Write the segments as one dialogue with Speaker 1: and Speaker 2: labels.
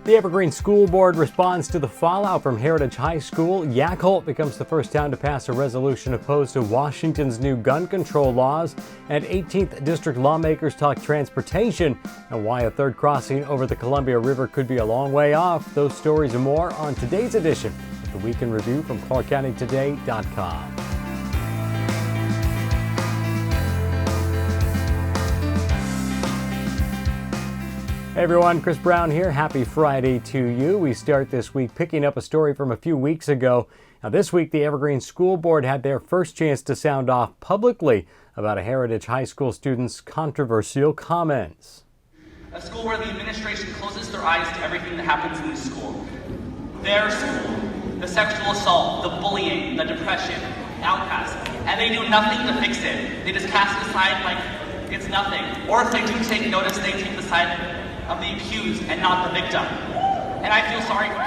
Speaker 1: The Evergreen School Board responds to the fallout from Heritage High School. Yacolt becomes the first town to pass a resolution opposed to Washington's new gun control laws. And 18th District lawmakers talk transportation and why a third crossing over the Columbia River could be a long way off. Those stories and more on today's edition of the Week in Review from ClarkCountyToday.com. Hey everyone, Chris Brown here. Happy Friday to you. We start this week picking up a story from a few weeks ago. Now this week, the Evergreen School Board had their first chance to sound off publicly about a Heritage High School student's controversial comments.
Speaker 2: A school where the administration closes their eyes to everything that happens in this school. Their school, the sexual assault, the bullying, the depression, outcasts, and they do nothing to fix it. They just cast it aside like it's nothing. Or if they do take notice, they take the side of the accused and not the victim. And I feel sorry for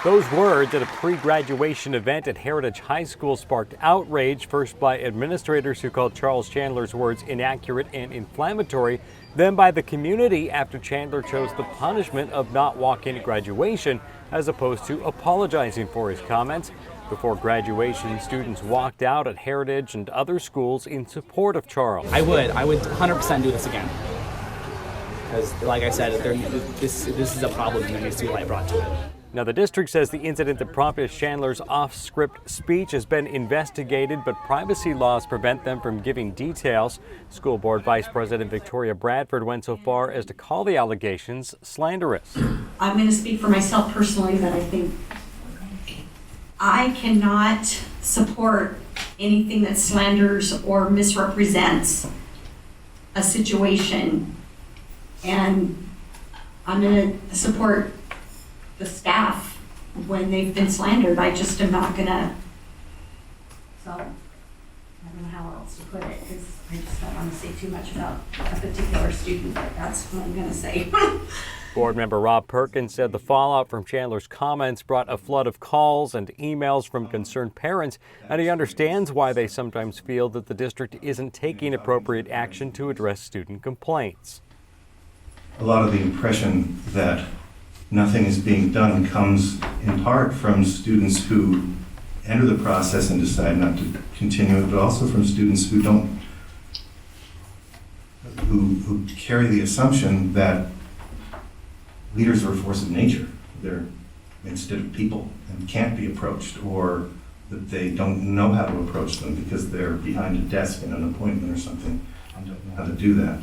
Speaker 1: Those words at a pre-graduation event at Heritage High School sparked outrage, first by administrators who called Charles Chandler's words inaccurate and inflammatory, then by the community after Chandler chose the punishment of not walking at graduation as opposed to apologizing for his comments. Before graduation, students walked out at Heritage and other schools in support of Charles.
Speaker 3: I would 100% do this again. Because, like I said, this is a problem and there needs to be light brought to it.
Speaker 1: Now, the district says the incident that prompted Chandler's off-script speech has been investigated, but privacy laws prevent them from giving details. School Board Vice President Victoria Bradford went so far as to call the allegations slanderous.
Speaker 4: I'm going to speak for myself personally that I think I cannot support anything that slanders or misrepresents a situation, and I'm going to support the staff when they've been slandered. I just am not going to, so I don't know how else to put it, because I just don't want to say too much about a particular student, but that's what I'm going to say.
Speaker 1: Board member Rob Perkins said the fallout from Chandler's comments brought a flood of calls and emails from concerned parents, and he understands why they sometimes feel that the district isn't taking appropriate action to address student complaints.
Speaker 5: A lot of the impression that nothing is being done comes in part from students who enter the process and decide not to continue it, but also from students who don't, who carry the assumption that leaders are a force of nature. They're instead of people and can't be approached, or that they don't know how to approach them because they're behind a desk in an appointment or something and don't know how to do that.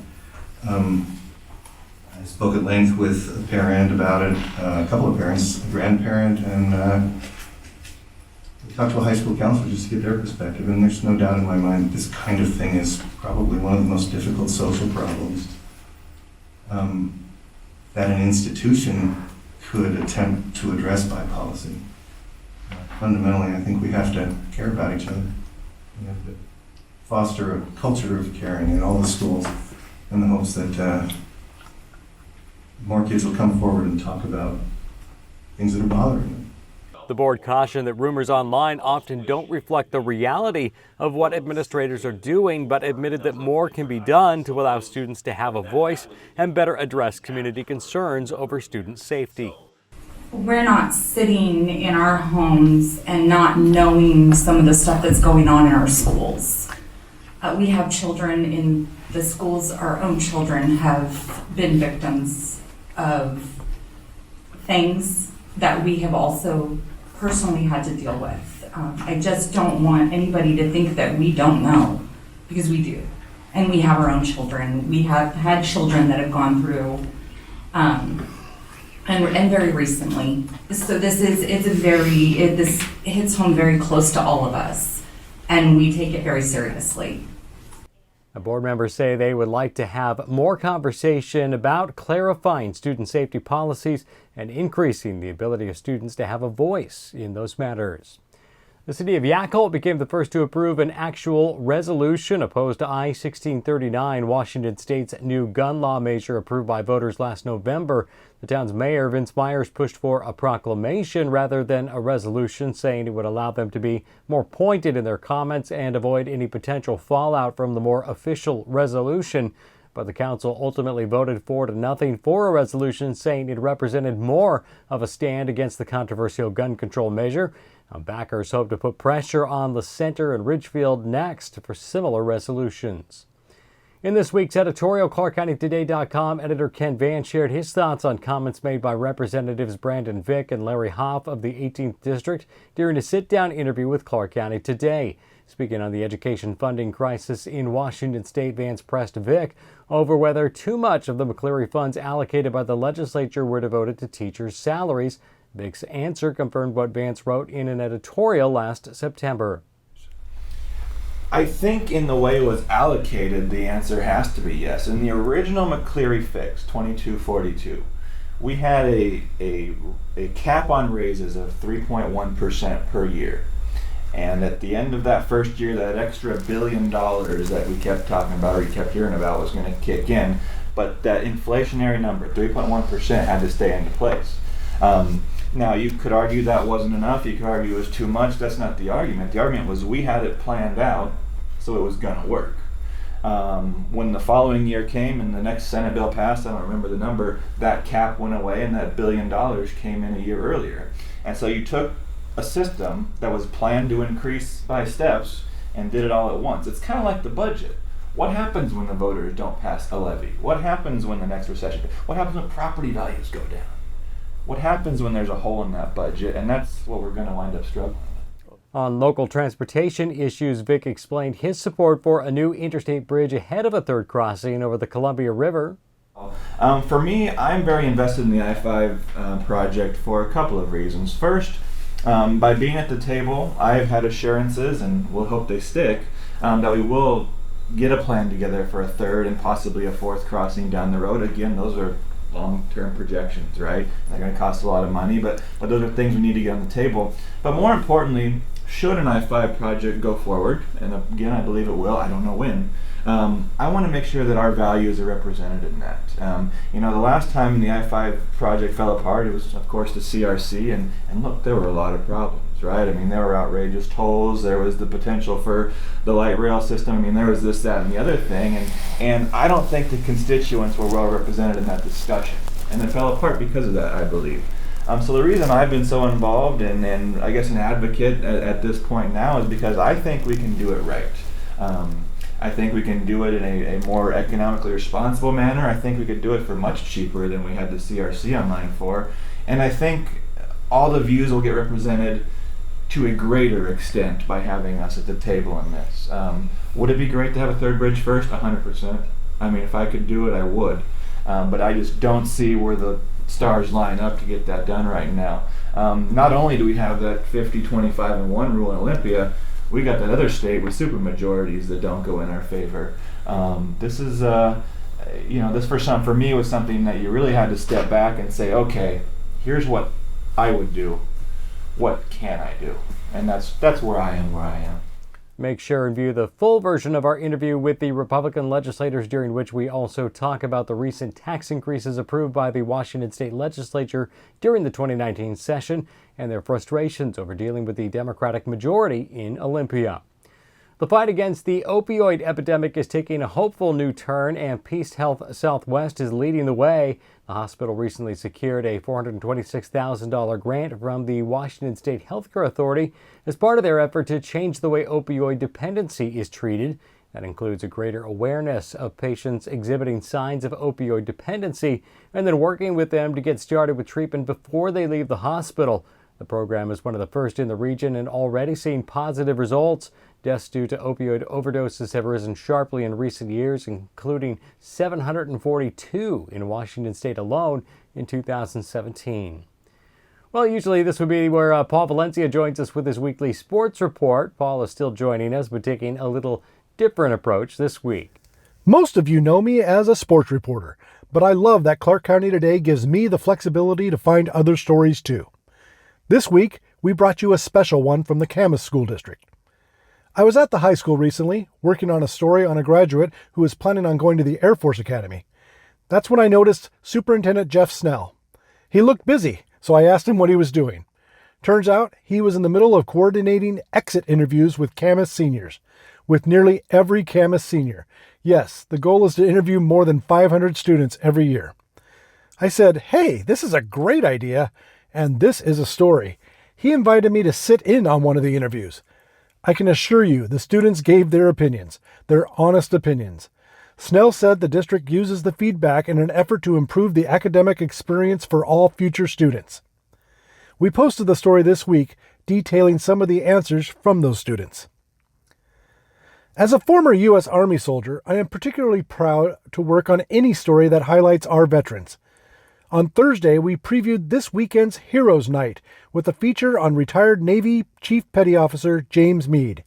Speaker 5: I spoke at length with a parent about it, a couple of parents, a grandparent, and we talked to a high school counselor just to get their perspective, and there's no doubt in my mind that this kind of thing is probably one of the most difficult social problems that an institution could attempt to address by policy. Fundamentally, I think we have to care about each other. We have to foster a culture of caring in all the schools in the hopes that more kids will come forward and talk about things that are bothering them.
Speaker 1: The board cautioned that rumors online often don't reflect the reality of what administrators are doing, but admitted that more can be done to allow students to have a voice and better address community concerns over student safety.
Speaker 6: We're not sitting in our homes and not knowing some of the stuff that's going on in our schools. We have children in the schools, our own children have been victims of things that we have also personally had to deal with. I just don't want anybody to think that we don't know, because we do. And we have our own children. We have had children that have gone through, and very recently. So this hits home very close to all of us, and we take it very seriously.
Speaker 1: Board members say they would like to have more conversation about clarifying student safety policies and increasing the ability of students to have a voice in those matters. The city of Yacolt became the first to approve an actual resolution opposed to I-1639, Washington state's new gun law measure approved by voters last November. The town's mayor, Vince Myers, pushed for a proclamation rather than a resolution, saying it would allow them to be more pointed in their comments and avoid any potential fallout from the more official resolution. but the council ultimately voted 4-0 for a resolution saying it represented more of a stand against the controversial gun control measure. Now, backers hope to put pressure on the Center and Ridgefield next for similar resolutions. In this week's editorial, ClarkCountyToday.com editor Ken Van shared his thoughts on comments made by Representatives Brandon Vick and Larry Hoff of the 18th District during a sit-down interview with Clark County Today. Speaking on the education funding crisis in Washington State, Vance pressed Vick over whether too much of the McCleary funds allocated by the legislature were devoted to teachers' salaries. Vick's answer confirmed what Vance wrote in an editorial last September.
Speaker 7: I think in the way it was allocated, the answer has to be yes. In the original McCleary fix, 2242, we had a cap on raises of 3.1% per year. And at the end of that first year, that extra $1 billion that we kept talking about, or you kept hearing about, was going to kick in. But that inflationary number, 3.1%, had to stay into place. Now, you could argue that wasn't enough. You could argue it was too much. That's not the argument. The argument was we had it planned out, so it was going to work. When the following year came and the next Senate bill passed, I don't remember the number, that cap went away and that $1 billion came in a year earlier. And so you took a system that was planned to increase by steps and did it all at once. It's kind of like the budget. What happens when the voters don't pass a levy? What happens when the next recession? What happens when property values go down? What happens when there's a hole in that budget? And that's what we're going to wind up struggling with.
Speaker 1: On local transportation issues, Vick explained his support for a new interstate bridge ahead of a third crossing over the Columbia River.
Speaker 7: For me, I'm very invested in the I-5 project for a couple of reasons. First, by being at the table, I've had assurances, and we'll hope they stick, that we will get a plan together for a third and possibly a fourth crossing down the road. Again, those are long-term projections, right? They're going to cost a lot of money, but those are things we need to get on the table. But more importantly, should an I-5 project go forward, and again, I believe it will, I don't know when, I want to make sure that our values are represented in that. The last time the I-5 project fell apart, it was, of course, the CRC, and look, there were a lot of problems, right? I mean, there were outrageous tolls, there was the potential for the light rail system, I mean, there was this, that, and the other thing, and I don't think the constituents were well represented in that discussion. And it fell apart because of that, I believe. So the reason I've been so involved and I guess an advocate at this point now is because I think we can do it right. I think we can do it in a more economically responsible manner. I think we could do it for much cheaper than we had the CRC online for. And I think all the views will get represented to a greater extent by having us at the table in this. Would it be great to have a third bridge first? 100%. I mean, if I could do it, I would. But I just don't see where the stars line up to get that done right now. Not only do we have that 50, 25, and 1 rule in Olympia, we got that other state with super majorities that don't go in our favor. This is, this for me was something that you really had to step back and say, okay, here's what I would do. What can I do? And that's where I am.
Speaker 1: Make sure and view the full version of our interview with the Republican legislators, during which we also talk about the recent tax increases approved by the Washington State Legislature during the 2019 session and their frustrations over dealing with the Democratic majority in Olympia. The fight against the opioid epidemic is taking a hopeful new turn, and Peace Health Southwest is leading the way. The hospital recently secured a $426,000 grant from the Washington State Healthcare Authority as part of their effort to change the way opioid dependency is treated. That includes a greater awareness of patients exhibiting signs of opioid dependency and then working with them to get started with treatment before they leave the hospital. The program is one of the first in the region and already seeing positive results. Deaths due to opioid overdoses have risen sharply in recent years, including 742 in Washington State alone in 2017. Well, usually this would be where Paul Valencia joins us with his weekly sports report. Paul is still joining us, but taking a little different approach this week.
Speaker 8: Most of you know me as a sports reporter, but I love that Clark County Today gives me the flexibility to find other stories too. This week, we brought you a special one from the Camas School District. I was at the high school recently, working on a story on a graduate who was planning on going to the Air Force Academy. That's when I noticed Superintendent Jeff Snell. He looked busy, so I asked him what he was doing. Turns out he was in the middle of coordinating exit interviews with Camas seniors. With nearly every Camas senior, Yes, the goal is to interview more than 500 students every year. I said, "Hey, this is a great idea, and this is a story." He invited me to sit in on one of the interviews. I can assure you the students gave their opinions, their honest opinions. Snell said the district uses the feedback in an effort to improve the academic experience for all future students. We posted the story this week detailing some of the answers from those students. As a former U.S. Army soldier, I am particularly proud to work on any story that highlights our veterans. On Thursday, we previewed this weekend's Heroes Night with a feature on retired Navy Chief Petty Officer James Meade.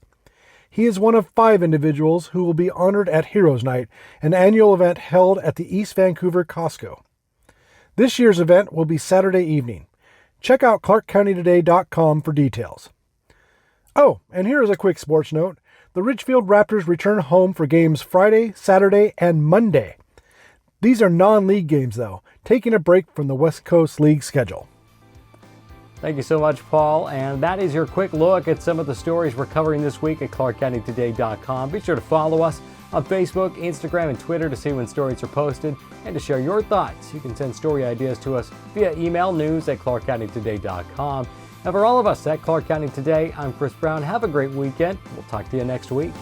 Speaker 8: He is one of 5 individuals who will be honored at Heroes Night, an annual event held at the East Vancouver Costco. This year's event will be Saturday evening. Check out ClarkCountyToday.com for details. Oh, and here is a quick sports note. The Ridgefield Raptors return home for games Friday, Saturday, and Monday. These are non-league games, though, taking a break from the West Coast League schedule.
Speaker 1: Thank you so much, Paul. And that is your quick look at some of the stories we're covering this week at ClarkCountyToday.com. Be sure to follow us on Facebook, Instagram, and Twitter to see when stories are posted and to share your thoughts. You can send story ideas to us via email, news@ClarkCountyToday.com. And for all of us at Clark County Today, I'm Chris Brown. Have a great weekend. We'll talk to you next week.